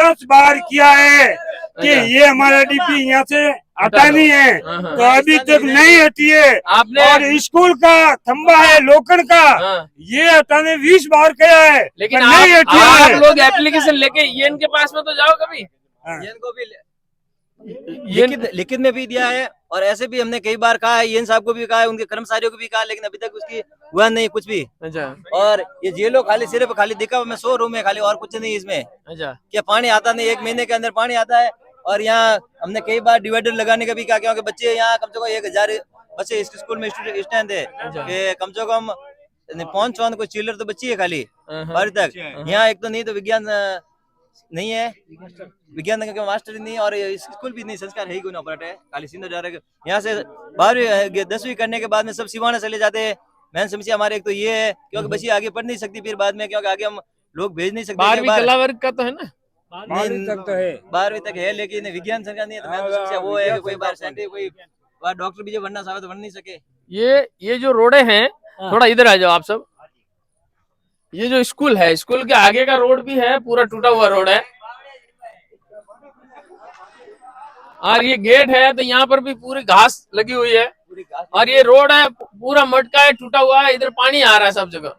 10 बार किया है कि ये हमारा डीपी यहाँ से हटानी है, तो अभी तक नहीं हटी है। और स्कूल का खंबा है लोखंड का, ये हटाने 20 बार गया है, लेकिन नहीं हटी है। आप लोग एप्लीकेशन लेके ये इनके पास में तो जाओ कभी। इनको भी लिखित में भी दिया है, और ऐसे भी हमने कई बार कहा है, इन साहब को भी कहा है, उनके कर्मचारियों को भी कहा, लेकिन अभी तक उसकी हुआ नहीं कुछ भी। अच्छा। और ये जेलो खाली सिर्फ खाली दिखा में 100 रूम है खाली, और कुछ नहीं इसमें। अच्छा। क्या पानी आता नहीं, 1 महीने के अंदर पानी आता है। और यहाँ हमने कई बार डिवाइडर लगाने का भी कहा, क्योंकि बच्चे यहाँ कम से कम 1000 बच्चे इस स्कूल में स्टैंड है, कम से कम 500 कोई चिल्लर तो बच्ची है खाली बाहर तक। यहाँ एक तो नहीं तो विज्ञान नहीं है, विज्ञान का मास्टर नहीं, और स्कूल भी नहीं, संस्कार है ही कोई ना ऑपरेट है खाली सिंधु जा रहे। यहाँ से 12वीं 10वीं करने के बाद में सब सिवाना चले जाते हैं। मेन समस्या हमारे एक तो ये है, क्योंकि बच्ची आगे पढ़ नहीं सकती फिर बाद में, क्योंकि आगे हम लोग भेज नहीं सकते। 12वीं कला वर्ग का तो है ना, 12वीं तक तो है, 12वीं तक है, लेकिन विज्ञान संस्कार नहीं है। तो मेन समस्या वो है कि कोई बार साइंटिस्ट कोई बार डॉक्टर भी जो बनना चाहे तो बन नहीं सके। ये जो रोडे हैं, थोड़ा इधर आ जाओ आप सब। ये जो स्कूल है, स्कूल के आगे का रोड भी है, पूरा टूटा हुआ रोड है, और ये गेट है, तो यहाँ पर भी पूरी घास लगी हुई है, और ये रोड है पूरा मटका है, टूटा हुआ है, इधर पानी आ रहा है सब जगह।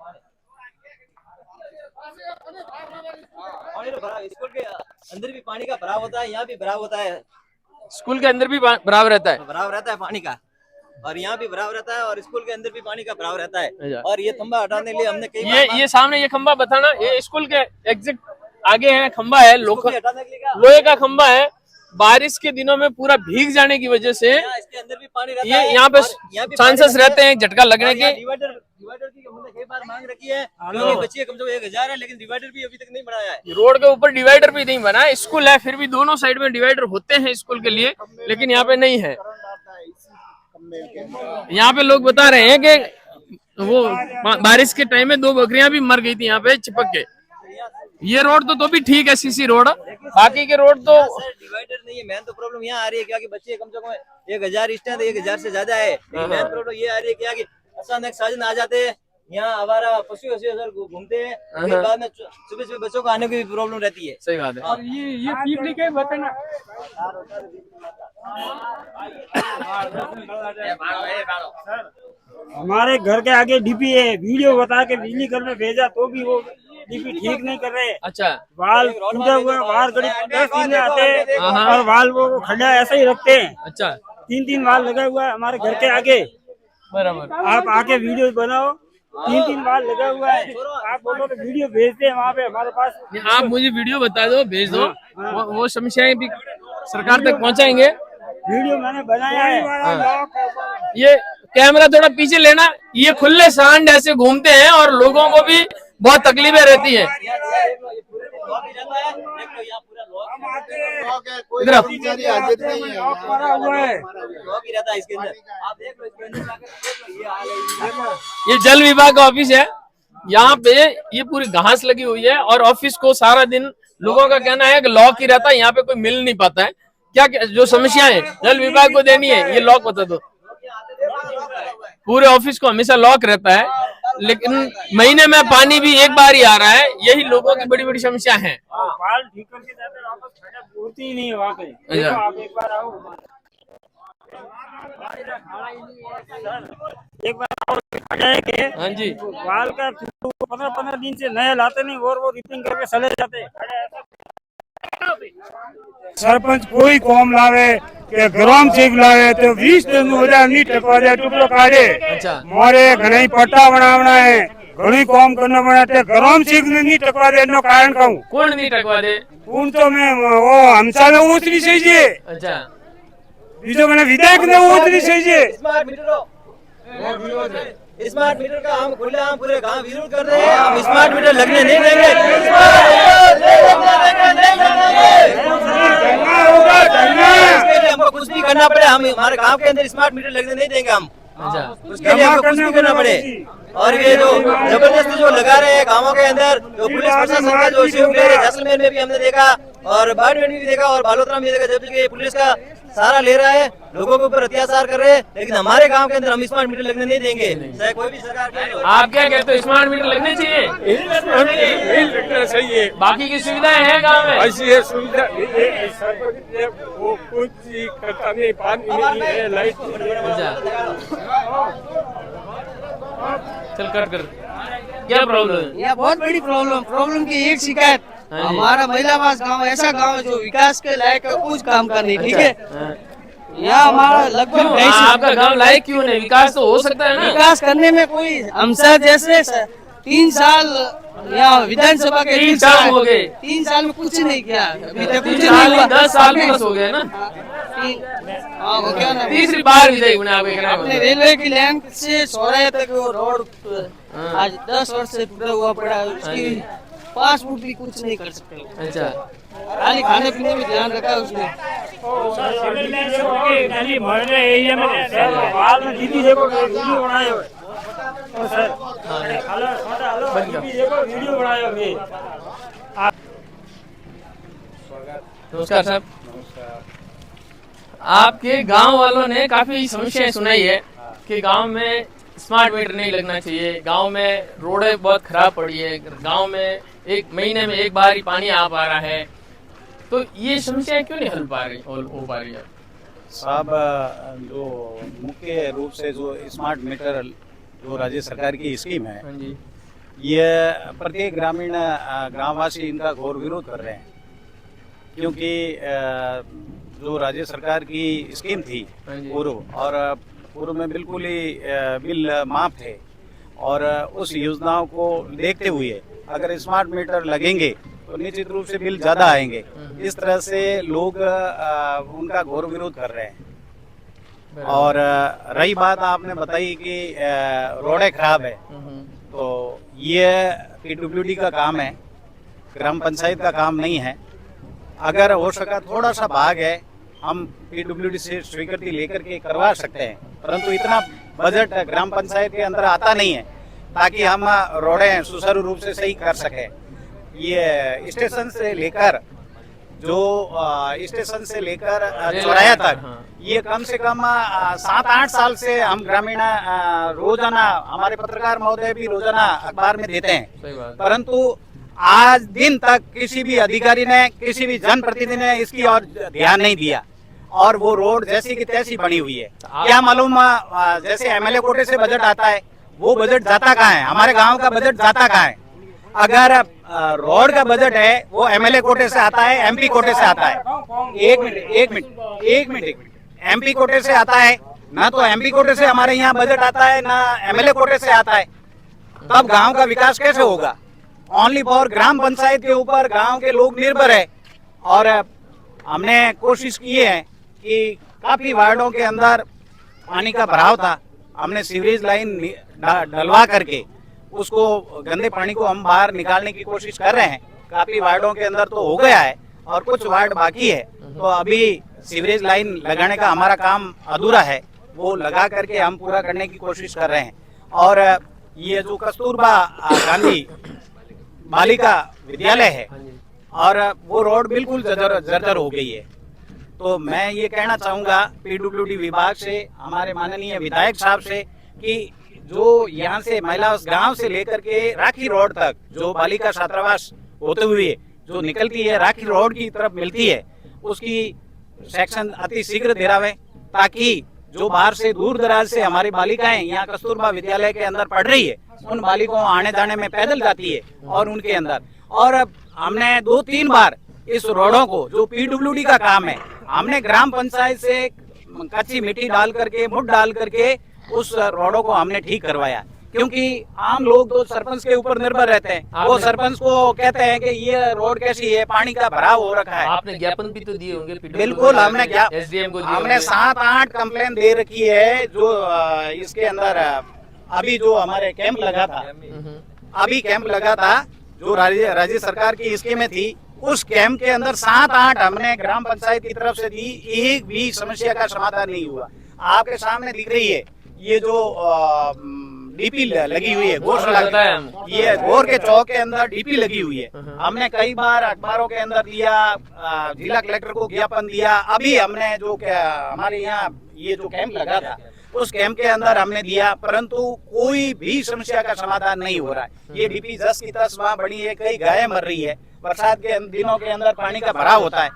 स्कूल के अंदर भी पानी का भराव होता है, यहाँ भी भराव होता है। स्कूल के अंदर भी भराव रहता है, भराव रहता है पानी का, और यहाँ भी भराव रहता है, और स्कूल के अंदर भी पानी का भराव रहता है। और ये खंबा हटाने के लिए हमने कई ये सामने ये खंबा बताना, ये स्कूल के एग्जैक्ट आगे है खंबा है, लोहे का खंबा है। बारिश के दिनों में पूरा भीग जाने की वजह से इसके अंदर भी पानी रहता ये है, यहाँ पे चांसेस रहते हैं झटका लगने के। डिवाइडर की हमने कई बार मांग रखी है, क्योंकि बच्चे कम से कम 1000 है, लेकिन डिवाइडर भी अभी तक नहीं बनाया है। रोड के ऊपर डिवाइडर भी नहीं बना है, स्कूल है फिर भी दोनों साइड में डिवाइडर होते हैं स्कूल के लिए, लेकिन यहाँ पे नहीं है। यहाँ पे लोग बता रहे हैं कि वो बारिश के टाइम में 2 बकरियां भी मर गई थी यहाँ पे चिपक के। ये रोड तो भी ठीक है, सीसी रोड, बाकी के रोड तो डिवाइडर नहीं है। मेन तो प्रॉब्लम यहाँ आ रही है, क्योंकि बच्चे कम से कम 1000 स्टैंड 1000 से ज्यादा है। मेन प्रॉब्लम ये आ रही है कि अचानक साजन आ जाते हैं, यहाँ हमारा पशु घूमते हैं, फिर बाद में सुबह सुबह बच्चों को आने की भी प्रॉब्लम रहती है। सही बात है। और ये पीपली के बताना हमारे घर के आगे डीपी है, वीडियो बता के बिजली घर में भेजा तो भी वो डीपी ठीक नहीं कर रहे। अच्छा। वाल टूटा हुआ, बाहर गरीब आते हैं और वाल वो खड़ा ऐसे ही रखते हैं। अच्छा। 3 वाल लगा हुआ है हमारे घर के आगे। बराबर। आप आके वीडियो बनाओ, 3 वाल लगा हुआ है, आप बोलो तो वीडियो भेजते हैं वहाँ पे हमारे पास। आप मुझे वीडियो बता दो, भेज दो, वो समस्याएं भी सरकार तक पहुँचाएंगे। वीडियो मैंने बनाया है। ये कैमरा थोड़ा पीछे लेना, ये खुले सांड ऐसे घूमते हैं और लोगों को भी बहुत तकलीफें रहती है। ये जल विभाग का ऑफिस है, यहाँ पे ये पूरी घास लगी हुई है, और ऑफिस को सारा दिन लोगों का कहना है कि लॉक ही रहता है, यहाँ पे कोई मिल नहीं पाता है। क्या जो समस्याएं जल विभाग को देनी है, ये लॉक बता दो। पूरे ऑफिस को हमेशा लॉक रहता है, लेकिन महीने में पानी भी एक बार ही आ रहा है, यही लोगों की बड़ी बड़ी समस्या है। बाल ठीक करके जाते हैं, वापस खड़ा पूर्ति ही नहीं है वहाँ पे। देखो आप एक बार आओ, एक बार खड़ा है के हाँ जी। बाल का 15 दिन से नया लाते नहीं, और वो रिपेयरिंग करके चले जाते। सरपंच कोई कॉम लावे के ग्राम सेवक लावे तो 20 दिन हो जाए, नहीं टकवा जाए टुकड़ो काढ़े। अच्छा। मोरे घणे पट्टा बनावना है, घणी कॉम करना बनाते, ग्राम सेवक ने नहीं टकवा दे, नो कारण कहूँ। कौन नहीं टकवा दे? उन तो मैं वो हमसा में उतरी सही है। अच्छा। बीजो मैंने विधायक ने उतरी सही है। स्मार्ट मीटर का हम पूरे गांव विरोध कर रहे हैं। हम स्मार्ट मीटर लगने नहीं देंगे। इसके लिए हमको कुछ भी करना पड़े, हम हमारे गांव के अंदर स्मार्ट मीटर लगने नहीं देंगे हम। अच्छा। उसके लिए हमको कुछ भी करना पड़े। और ये जो जबरदस्ती जो लगा रहे हैं गाँवों के अंदर, जो पुलिस प्रशासन का जो सहयोग ले रहे हैं, जैसलमेर में भी हमने देखा और बाड़मेर में भी देखा और बालोतरा में भी देखा, जबकि पुलिस का सहारा ले रहा है, लोगों के ऊपर अत्याचार कर रहे हैं। लेकिन हमारे गांव के अंदर हम स्मार्ट मीटर लगने नहीं देंगे, चाहे कोई भी सरकार क्या हो। आप क्या कहते हो, स्मार्ट मीटर लगने चाहिए? लगना चाहिए। बाकी की सुविधाएं हैं गांव में? ऐसी है सुविधा, वो कुछ करता नहीं, पानी नहीं है, लाइट चल कर क्या प्रॉब्लम है? यह बहुत बड़ी प्रॉब्लम की एक शिकायत। हाँ जी। हमारा महिलावास गांव ऐसा गांव है जो विकास के लायक है, कुछ काम का नहीं, ठीक है। हाँ। यहाँ हमारा लगभग क्यों? आपका गांव लायक क्यों नहीं? विकास तो हो सकता है ना। विकास करने में कोई हम सर जैसे 3 साल यहाँ विधानसभा के 3 साल हो गए। 3 साल में कुछ नहीं किया, अभी तक कुछ 3 नहीं साल हुआ। 10 साल प्लस हो गए ना। हाँ, वो क्या ना, तीसरी बार विधायक बने आपके कहने का अपने मतलब। रेलवे की लाइन से सोराय तक वो रोड आज 10 वर्ष से टूटा हुआ पड़ा है, उसकी 5 फुट भी कुछ नहीं कर सकते। अच्छा, खाली खाने पीने में ध्यान रखा है उसने। नमस्कार साहब, आपके गांव वालों ने काफी समस्याएं सुनाई है कि गांव में स्मार्ट मीटर नहीं लगना चाहिए, गांव में रोडें बहुत खराब पड़ी है, गांव में 1 महीने में 1 बार ही पानी आ पा रहा है, तो ये समस्याएं क्यों नहीं हो पा रही है? साहब, जो मुख्य रूप से जो स्मार्ट मीटर जो राज्य सरकार की स्कीम है, हाँ जी, ये प्रत्येक ग्रामीण ग्रामवासी इनका घोर विरोध कर रहे हैं, क्योंकि जो राज्य सरकार की स्कीम थी हाँ जी। पूर्व में बिल्कुल ही बिल माफ थे, और उस योजनाओं को देखते हुए अगर स्मार्ट मीटर लगेंगे तो निश्चित रूप से बिल ज्यादा आएंगे। इस तरह से लोग उनका घोर विरोध कर रहे हैं। और रही बात आपने बताई कि रोडें खराब है, तो ये पीडब्ल्यूडी का काम है, ग्राम पंचायत का काम नहीं है। अगर हो सका थोड़ा सा भाग है, हम पीडब्ल्यूडी से स्वीकृति लेकर के करवा सकते हैं, परंतु इतना बजट ग्राम पंचायत के अंदर आता नहीं है ताकि हम रोडें सुचारू रूप से सही कर सकें। ये स्टेशन से लेकर चौराया तक ये कम से कम 7-8 साल से हम ग्रामीण रोजाना, हमारे पत्रकार महोदय भी रोजाना अखबार में देते हैं, परंतु आज दिन तक किसी भी अधिकारी ने, किसी भी जनप्रतिनिधि ने इसकी और ध्यान नहीं दिया, और वो रोड जैसी की तैसी बनी हुई है। क्या मालूम, जैसे एमएलए कोटे से बजट आता है, वो बजट जाता कहाँ है? हमारे गांव का बजट जाता कहाँ है? अगर रोड का बजट है वो एमएलए कोटे से आता है, एमपी कोटे से आता है। एक मिनट, एमपी कोटे से आता है ना, तो एमपी कोटे से हमारे यहाँ बजट आता है ना एमएलए कोटे से आता है, तब गांव का विकास कैसे होगा? ओनली फॉर ग्राम पंचायत के ऊपर गांव के लोग निर्भर है। और हमने कोशिश की है कि काफी वार्डों के अंदर पानी का भराव था, हमने सीवरेज लाइन डलवा करके उसको, गंदे पानी को हम बाहर निकालने की कोशिश कर रहे हैं। काफी वार्डों के अंदर तो हो गया है और कुछ वार्ड बाकी है, तो अभी सीवरेज लाइन लगाने का हमारा काम अधूरा है, वो लगा करके हम पूरा करने की कोशिश कर रहे हैं। और ये जो कस्तूरबा गांधी बालिका विद्यालय है, और वो रोड बिल्कुल जर्जर हो गई है। तो मैं ये कहना चाहूंगा पीडब्ल्यूडी विभाग से, हमारे माननीय विधायक साहब से, कि जो यहाँ से महिला गांव से लेकर के राखी रोड तक जो बालिका छात्रावास होते हुए जो निकलती है, राखी रोड की तरफ मिलती है, उसकी सेक्शन अति शीघ्र दिलावे, ताकि जो बाहर से दूर दराज से हमारी बालिकाएं यहाँ कस्तूरबा विद्यालय के अंदर पढ़ रही है, उन बालिकाओं आने जाने में पैदल जाती है, और उनके अंदर, और हमने 2-3 बार इस रोडों को, जो पीडब्ल्यूडी का काम है, हमने ग्राम पंचायत से कच्ची मिट्टी डाल करके, मुड डाल करके उस रोडों को हमने ठीक करवाया, क्योंकि आम लोग तो सरपंच के ऊपर निर्भर रहते हैं। वो सरपंच को कहते हैं कि ये रोड कैसी है, पानी का भराव हो रखा है। आपने ज्ञापन भी तो दिए होंगे? बिल्कुल, हमने एसडीएम को हमने 7-8 कंप्लेन दे रखी है। जो इसके अंदर अभी जो हमारे कैंप लगा था, जो राज्य सरकार की स्कीमें थी, उस कैंप के अंदर 7-8 हमने ग्राम पंचायत की तरफ से दी, एक भी समस्या का समाधान नहीं हुआ। आपके सामने दिख रही है ये जो डीपी लगी हुई है, गौशाला बताया हमको। ये गोर के चौक के अंदर डीपी लगी हुई है। हमने कई बार अखबारों के अंदर दिया, जिला कलेक्टर को ज्ञापन दिया। अभी हमने जो हमारे यहाँ ये जो कैंप लगा था उस कैंप के अंदर हमने दिया, परंतु कोई भी समस्या का समाधान नहीं हो रहा है। ये डीपी 10 की 10 वहाँ बड़ी है, कई गायें मर रही है। बरसात के दिनों के अंदर पानी का भराव होता है।